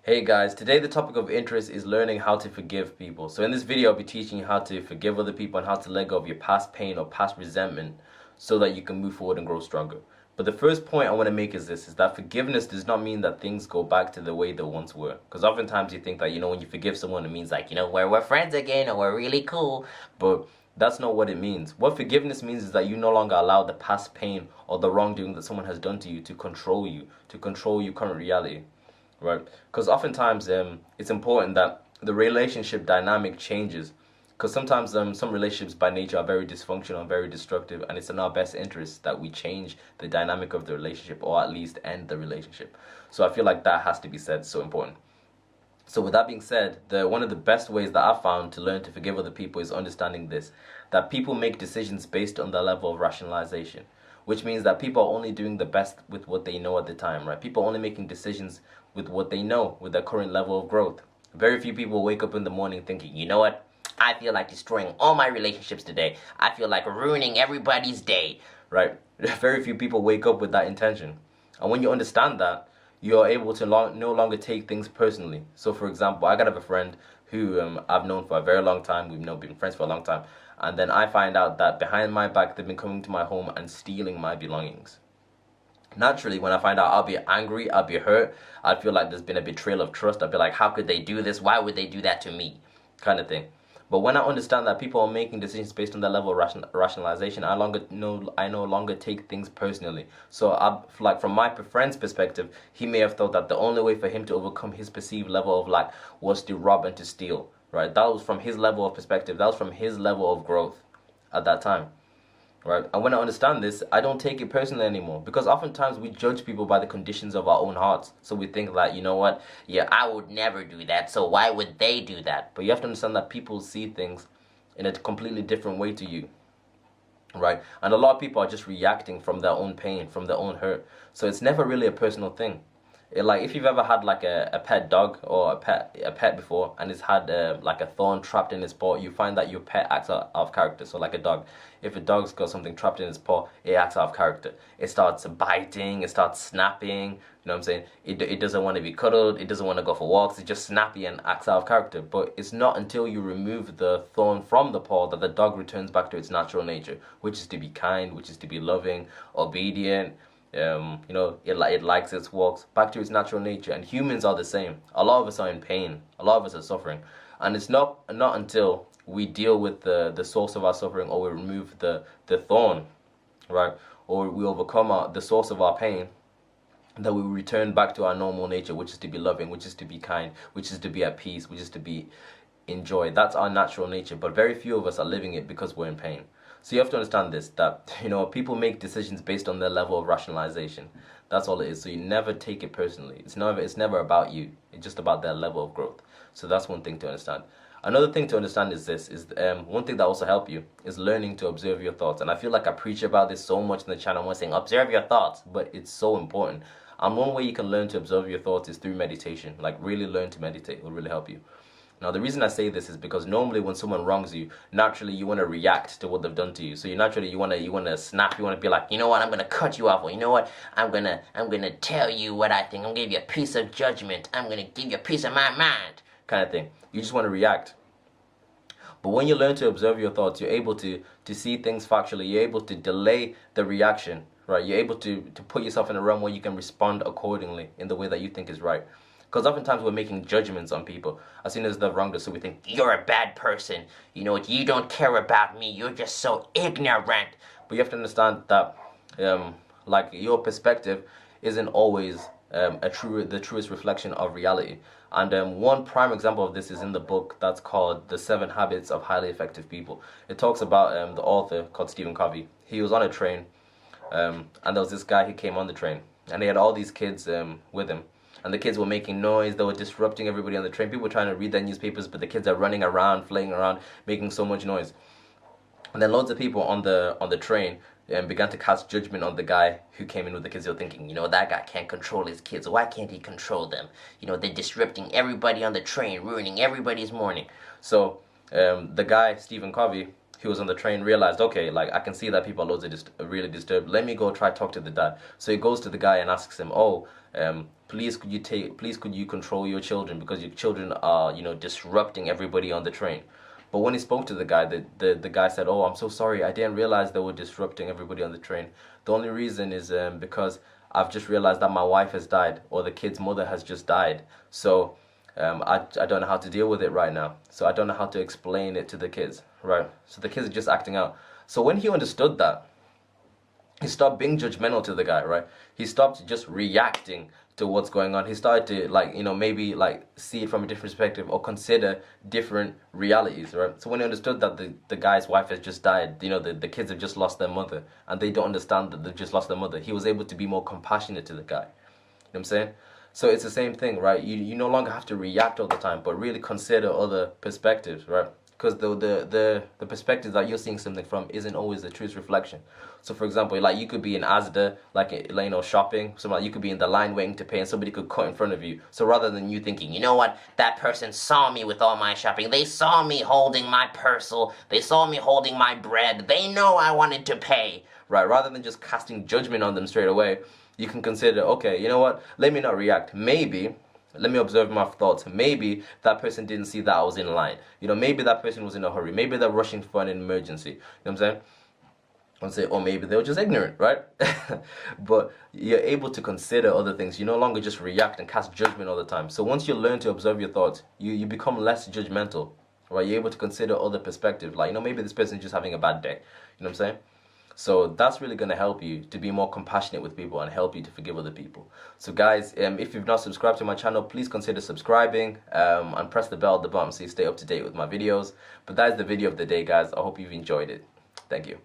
Hey guys, today the topic of interest is learning how to forgive people. So in this video, I'll be teaching you how to forgive other people and how to let go of your past pain or past resentment so that you can move forward and grow stronger. But the first point I want to make is this, is that forgiveness does not mean that things go back to the way they once were. Because oftentimes you think that, when you forgive someone, it means like, we're friends again or we're really cool. But that's not what it means. What forgiveness means is that you no longer allow the past pain or the wrongdoing that someone has done to you to control your current reality. Right, because oftentimes it's important that the relationship dynamic changes, because sometimes some relationships by nature are very dysfunctional and very destructive, and it's in our best interest that we change the dynamic of the relationship, or at least end the relationship. So I feel like that has to be said, so important. So with that being said, one of the best ways that I've found to learn to forgive other people is understanding this, that people make decisions based on their level of rationalization, which means that people are only doing the best with what they know at the time, right? People are only making decisions with what they know, with their current level of growth. Very few people wake up in the morning thinking, you know what? I feel like destroying all my relationships today. I feel like ruining everybody's day, right? Very few people wake up with that intention. And when you understand that, you're able to no longer take things personally. So for example, I have a friend who I've known for a very long time. We've been friends for a long time. And then I find out that behind my back, they've been coming to my home and stealing my belongings. Naturally, when I find out, I'll be angry, I'll be hurt, I'd feel like there's been a betrayal of trust. I'd be like, how could they do this? Why would they do that to me? Kind of thing. But when I understand that people are making decisions based on their level of rationalization, I no longer take things personally. So, like from my friend's perspective, he may have thought that the only way for him to overcome his perceived level of lack was to rob and to steal. Right? That was from his level of perspective. That was from his level of growth at that time. Right? And when I understand this, I don't take it personally anymore, because oftentimes we judge people by the conditions of our own hearts. So we think that, you know what, yeah, I would never do that, so why would they do that? But you have to understand that people see things in a completely different way to you, right? And a lot of people are just reacting from their own pain, from their own hurt. So it's never really a personal thing. Like if you've ever had like a pet dog or a pet before, and it's had like a thorn trapped in its paw, you find that your pet acts out of character. So like a dog, if a dog's got something trapped in its paw, it acts out of character. It starts biting, it starts snapping, you know what I'm saying? It doesn't want to be cuddled, it doesn't want to go for walks, it's just snappy and acts out of character. But it's not until you remove the thorn from the paw that the dog returns back to its natural nature, which is to be kind, which is to be loving, obedient. It likes its walks, back to its natural nature. And humans are the same. A lot of us are in pain, a lot of us are suffering, and it's not until we deal with the source of our suffering, or we remove the thorn, right, or we overcome the source of our pain, that we return back to our normal nature, which is to be loving, which is to be kind, which is to be at peace, which is to be in joy. That's our natural nature, but very few of us are living it because we're in pain. So you have to understand this, that people make decisions based on their level of rationalization. That's all it is. So you never take it personally. It's never about you. It's just about their level of growth. So that's one thing to understand. Another thing to understand is this, is one thing that also help you is learning to observe your thoughts. And I feel like I preach about this so much in the channel. I'm saying observe your thoughts, but it's so important. And one way you can learn to observe your thoughts is through meditation. Like really learn to meditate. It will really help you. Now, the reason I say this is because normally when someone wrongs you, naturally you want to react to what they've done to you. So you want to snap. You want to be like, you know what, I'm gonna cut you off. Or you know what, I'm gonna tell you what I think. I'm gonna give you a piece of judgment. I'm gonna give you a piece of my mind, kind of thing. You just want to react. But when you learn to observe your thoughts, you're able to see things factually. You're able to delay the reaction, right? You're able to put yourself in a realm where you can respond accordingly in the way that you think is right. Because oftentimes we're making judgments on people as soon as they've wronged us. So we think, you're a bad person. You know what? You don't care about me. You're just so ignorant. But you have to understand that, like your perspective isn't always the truest reflection of reality. And one prime example of this is in the book that's called The 7 Habits of Highly Effective People. It talks about the author called Stephen Covey. He was on a train, and there was this guy who came on the train, and he had all these kids with him. And the kids were making noise, they were disrupting everybody on the train. People were trying to read their newspapers, but the kids are running around, flaying around, making so much noise. And then loads of people on the train began to cast judgment on the guy who came in with the kids. They were thinking, that guy can't control his kids. Why can't he control them? They're disrupting everybody on the train, ruining everybody's morning. So the guy, Stephen Covey, he was on the train, realized, okay, like I can see that people are loads of really disturbed. Let me go try talk to the dad. So he goes to the guy and asks him, oh, please could you control your children, because your children are, you know, disrupting everybody on the train. But when he spoke to the guy, the guy said, oh, I'm so sorry, I didn't realize they were disrupting everybody on the train. The only reason is because I've just realized that my wife has died, or the kid's mother has just died. So I don't know how to deal with it right now. So I don't know how to explain it to the kids, right? So the kids are just acting out. So when he understood that, he stopped being judgmental to the guy, right? He stopped just reacting to what's going on. He started to, like, you know, maybe like see it from a different perspective or consider different realities, right? So when he understood that the guy's wife has just died, you know, the kids have just lost their mother, and they don't understand that they've just lost their mother, he was able to be more compassionate to the guy. You know what I'm saying? So it's the same thing, right? You no longer have to react all the time, but really consider other perspectives, right? Because the perspective that you're seeing something from isn't always the truth reflection. So for example, like you could be in Asda, like, you know, shopping, so like you could be in the line waiting to pay, and somebody could cut in front of you. So rather than you thinking, you know what, that person saw me with all my shopping, they saw me holding my parcel, they saw me holding my bread, they know I wanted to pay, right? Rather than just casting judgment on them straight away, you can consider, okay, you know what, let me not react. Maybe, let me observe my thoughts. Maybe that person didn't see that I was in line. You know, maybe that person was in a hurry. Maybe they're rushing for an emergency. You know what I'm saying? I'll say, or maybe they were just ignorant, right? But you're able to consider other things. You no longer just react and cast judgment all the time. So once you learn to observe your thoughts, you become less judgmental, right? You're able to consider other perspectives. Like, you know, maybe this person is just having a bad day. You know what I'm saying? So that's really going to help you to be more compassionate with people and help you to forgive other people. So guys, if you've not subscribed to my channel, please consider subscribing and press the bell at the bottom so you stay up to date with my videos. But that is the video of the day, guys. I hope you've enjoyed it. Thank you.